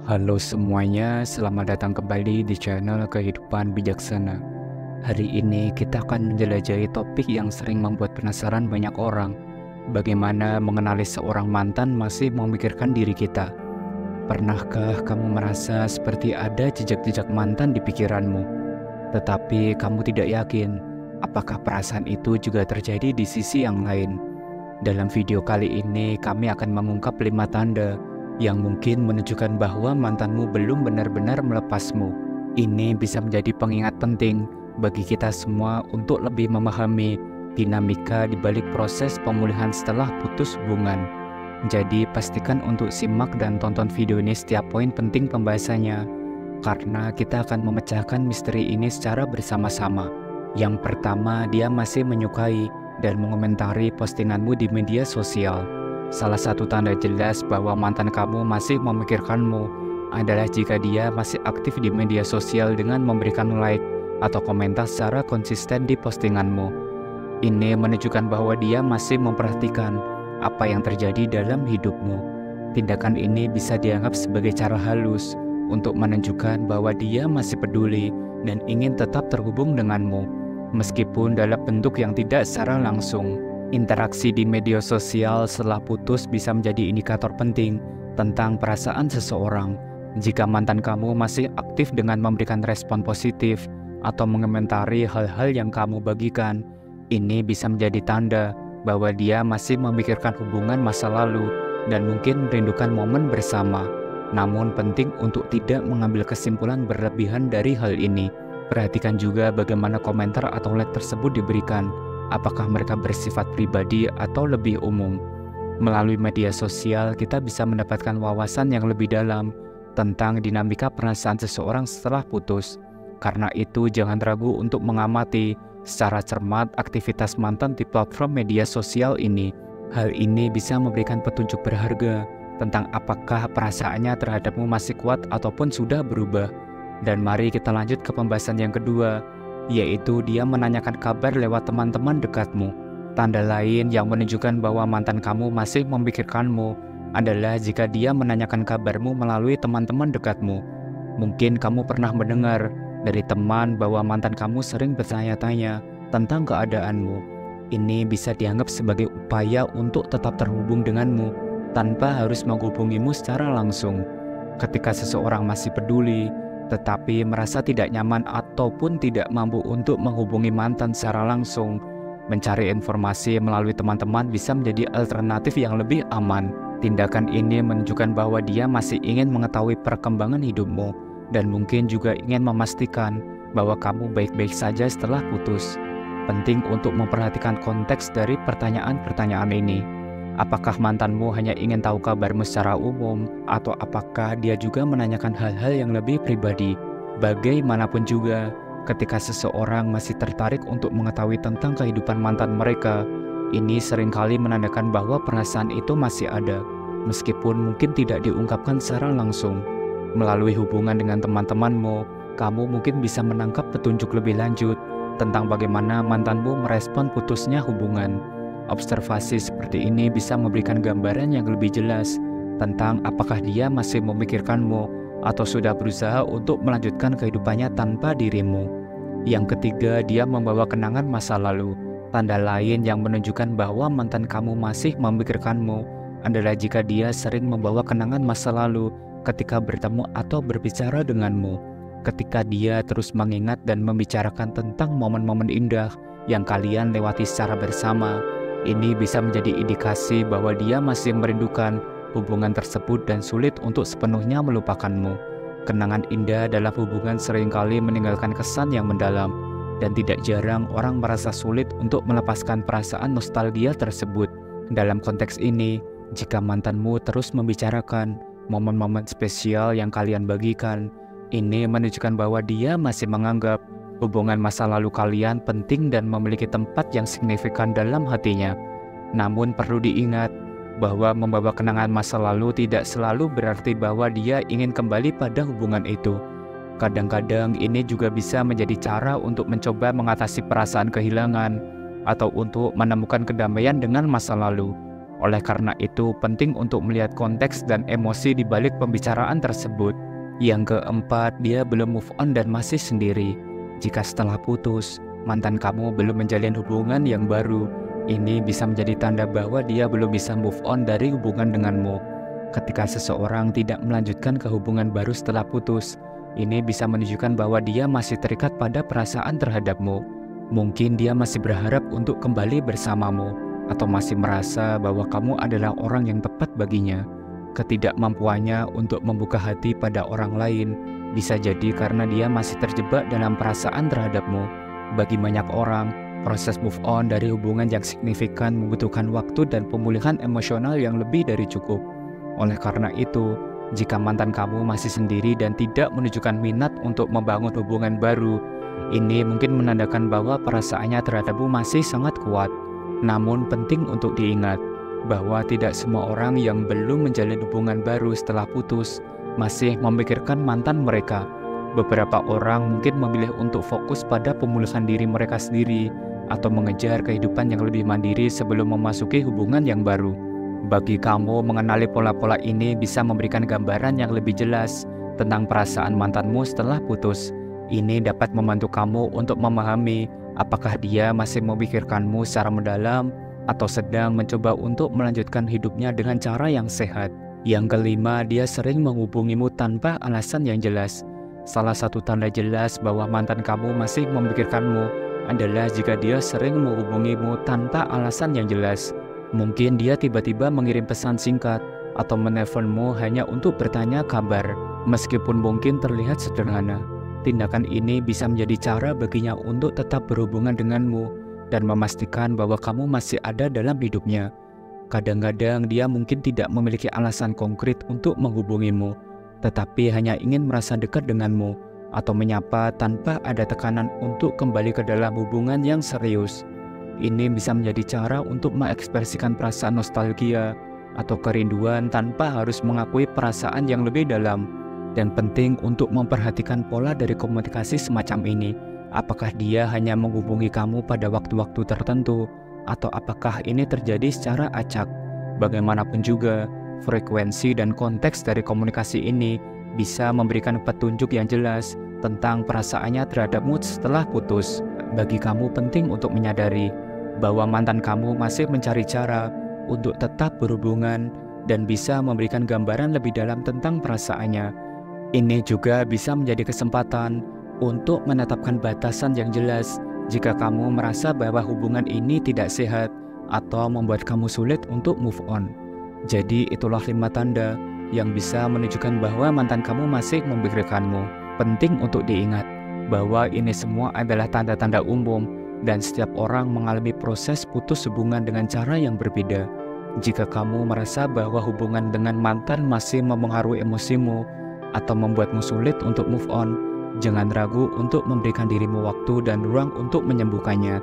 Halo semuanya, selamat datang kembali di channel Kehidupan Bijaksana. Hari ini kita akan menjelajahi topik yang sering membuat penasaran banyak orang. Bagaimana mengenali seorang mantan masih memikirkan diri kita. Pernahkah kamu merasa seperti ada jejak-jejak mantan di pikiranmu, tetapi kamu tidak yakin apakah perasaan itu juga terjadi di sisi yang lain? Dalam video kali ini kami akan mengungkap 5 tanda yang mungkin menunjukkan bahwa mantanmu belum benar-benar melepasmu. Ini bisa menjadi pengingat penting bagi kita semua untuk lebih memahami dinamika di balik proses pemulihan setelah putus hubungan. Jadi pastikan untuk simak dan tonton video ini setiap poin penting pembahasannya, karena kita akan memecahkan misteri ini secara bersama-sama. Yang pertama, dia masih menyukai dan mengomentari postinganmu di media sosial. Salah satu tanda jelas bahwa mantan kamu masih memikirkanmu adalah jika dia masih aktif di media sosial dengan memberikan like atau komentar secara konsisten di postinganmu. Ini menunjukkan bahwa dia masih memperhatikan apa yang terjadi dalam hidupmu. Tindakan ini bisa dianggap sebagai cara halus untuk menunjukkan bahwa dia masih peduli dan ingin tetap terhubung denganmu, meskipun dalam bentuk yang tidak secara langsung. Interaksi di media sosial setelah putus bisa menjadi indikator penting tentang perasaan seseorang. Jika mantan kamu masih aktif dengan memberikan respon positif atau mengomentari hal-hal yang kamu bagikan, ini bisa menjadi tanda bahwa dia masih memikirkan hubungan masa lalu dan mungkin merindukan momen bersama. Namun penting untuk tidak mengambil kesimpulan berlebihan dari hal ini. Perhatikan juga bagaimana komentar atau like tersebut diberikan. Apakah mereka bersifat pribadi atau lebih umum? Melalui media sosial, kita bisa mendapatkan wawasan yang lebih dalam tentang dinamika perasaan seseorang setelah putus. Karena itu, jangan ragu untuk mengamati secara cermat aktivitas mantan di platform media sosial ini. Hal ini bisa memberikan petunjuk berharga tentang apakah perasaannya terhadapmu masih kuat ataupun sudah berubah. Dan mari kita lanjut ke pembahasan yang kedua, yaitu dia menanyakan kabar lewat teman-teman dekatmu. Tanda lain yang menunjukkan bahwa mantan kamu masih memikirkanmu adalah jika dia menanyakan kabarmu melalui teman-teman dekatmu. Mungkin kamu pernah mendengar dari teman bahwa mantan kamu sering bertanya-tanya tentang keadaanmu. Ini bisa dianggap sebagai upaya untuk tetap terhubung denganmu tanpa harus menghubungimu secara langsung. Ketika seseorang masih peduli tetapi merasa tidak nyaman ataupun tidak mampu untuk menghubungi mantan secara langsung, mencari informasi melalui teman-teman bisa menjadi alternatif yang lebih aman. Tindakan ini menunjukkan bahwa dia masih ingin mengetahui perkembangan hidupmu dan mungkin juga ingin memastikan bahwa kamu baik-baik saja setelah putus. Penting untuk memperhatikan konteks dari pertanyaan-pertanyaan ini. Apakah mantanmu hanya ingin tahu kabarmu secara umum, atau apakah dia juga menanyakan hal-hal yang lebih pribadi? Bagaimanapun juga, ketika seseorang masih tertarik untuk mengetahui tentang kehidupan mantan mereka, ini seringkali menandakan bahwa perasaan itu masih ada, meskipun mungkin tidak diungkapkan secara langsung. Melalui hubungan dengan teman-temanmu, kamu mungkin bisa menangkap petunjuk lebih lanjut tentang bagaimana mantanmu merespon putusnya hubungan. Observasi seperti ini bisa memberikan gambaran yang lebih jelas tentang apakah dia masih memikirkanmu atau sudah berusaha untuk melanjutkan kehidupannya tanpa dirimu. Yang ketiga, dia membawa kenangan masa lalu. Tanda lain yang menunjukkan bahwa mantan kamu masih memikirkanmu adalah jika dia sering membawa kenangan masa lalu ketika bertemu atau berbicara denganmu. Ketika dia terus mengingat dan membicarakan tentang momen-momen indah yang kalian lewati secara bersama, ini bisa menjadi indikasi bahwa dia masih merindukan hubungan tersebut dan sulit untuk sepenuhnya melupakanmu. Kenangan indah dalam hubungan seringkali meninggalkan kesan yang mendalam, dan tidak jarang orang merasa sulit untuk melepaskan perasaan nostalgia tersebut. Dalam konteks ini, jika mantanmu terus membicarakan momen-momen spesial yang kalian bagikan, ini menunjukkan bahwa dia masih menganggap hubungan masa lalu kalian penting dan memiliki tempat yang signifikan dalam hatinya. Namun perlu diingat bahwa membawa kenangan masa lalu tidak selalu berarti bahwa dia ingin kembali pada hubungan itu. Kadang-kadang ini juga bisa menjadi cara untuk mencoba mengatasi perasaan kehilangan atau untuk menemukan kedamaian dengan masa lalu. Oleh karena itu, penting untuk melihat konteks dan emosi di balik pembicaraan tersebut. Yang keempat, dia belum move on dan masih sendiri. Jika setelah putus, mantan kamu belum menjalin hubungan yang baru, ini bisa menjadi tanda bahwa dia belum bisa move on dari hubungan denganmu. Ketika seseorang tidak melanjutkan ke hubungan baru setelah putus, ini bisa menunjukkan bahwa dia masih terikat pada perasaan terhadapmu. Mungkin dia masih berharap untuk kembali bersamamu, atau masih merasa bahwa kamu adalah orang yang tepat baginya. Ketidakmampuannya untuk membuka hati pada orang lain bisa jadi karena dia masih terjebak dalam perasaan terhadapmu. Bagi banyak orang, proses move on dari hubungan yang signifikan membutuhkan waktu dan pemulihan emosional yang lebih dari cukup. Oleh karena itu, jika mantan kamu masih sendiri dan tidak menunjukkan minat untuk membangun hubungan baru, ini mungkin menandakan bahwa perasaannya terhadapmu masih sangat kuat. Namun penting untuk diingat bahwa tidak semua orang yang belum menjalin hubungan baru setelah putus masih memikirkan mantan mereka. Beberapa orang mungkin memilih untuk fokus pada pemulihan diri mereka sendiri atau mengejar kehidupan yang lebih mandiri sebelum memasuki hubungan yang baru. Bagi kamu, mengenali pola-pola ini bisa memberikan gambaran yang lebih jelas tentang perasaan mantanmu setelah putus. Ini dapat membantu kamu untuk memahami apakah dia masih memikirkanmu secara mendalam atau sedang mencoba untuk melanjutkan hidupnya dengan cara yang sehat. Yang kelima, dia sering menghubungimu tanpa alasan yang jelas. Salah satu tanda jelas bahwa mantan kamu masih memikirkanmu adalah jika dia sering menghubungimu tanpa alasan yang jelas. Mungkin dia tiba-tiba mengirim pesan singkat atau menelponmu hanya untuk bertanya kabar, meskipun mungkin terlihat sederhana. Tindakan ini bisa menjadi cara baginya untuk tetap berhubungan denganmu dan memastikan bahwa kamu masih ada dalam hidupnya. Kadang-kadang dia mungkin tidak memiliki alasan konkret untuk menghubungimu, tetapi hanya ingin merasa dekat denganmu atau menyapa tanpa ada tekanan untuk kembali ke dalam hubungan yang serius. Ini bisa menjadi cara untuk mengekspresikan perasaan nostalgia atau kerinduan tanpa harus mengakui perasaan yang lebih dalam. Dan penting untuk memperhatikan pola dari komunikasi semacam ini. Apakah dia hanya menghubungi kamu pada waktu-waktu tertentu, atau apakah ini terjadi secara acak? Bagaimanapun juga, frekuensi dan konteks dari komunikasi ini bisa memberikan petunjuk yang jelas tentang perasaannya terhadapmu setelah putus. Bagi kamu penting untuk menyadari bahwa mantan kamu masih mencari cara untuk tetap berhubungan dan bisa memberikan gambaran lebih dalam tentang perasaannya. Ini juga bisa menjadi kesempatan untuk menetapkan batasan yang jelas jika kamu merasa bahwa hubungan ini tidak sehat atau membuat kamu sulit untuk move on. Jadi itulah 5 tanda yang bisa menunjukkan bahwa mantan kamu masih memikirkanmu. Penting untuk diingat bahwa ini semua adalah tanda-tanda umum dan setiap orang mengalami proses putus hubungan dengan cara yang berbeda. Jika kamu merasa bahwa hubungan dengan mantan masih memengaruhi emosimu atau membuatmu sulit untuk move on, jangan ragu untuk memberikan dirimu waktu dan ruang untuk menyembuhkannya.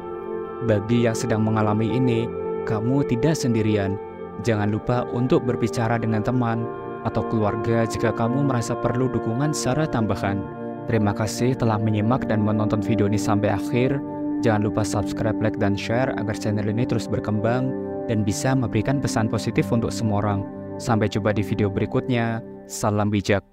Bagi yang sedang mengalami ini, kamu tidak sendirian. Jangan lupa untuk berbicara dengan teman atau keluarga jika kamu merasa perlu dukungan secara tambahan. Terima kasih telah menyimak dan menonton video ini sampai akhir. Jangan lupa subscribe, like, dan share agar channel ini terus berkembang dan bisa memberikan pesan positif untuk semua orang. Sampai jumpa di video berikutnya. Salam bijak.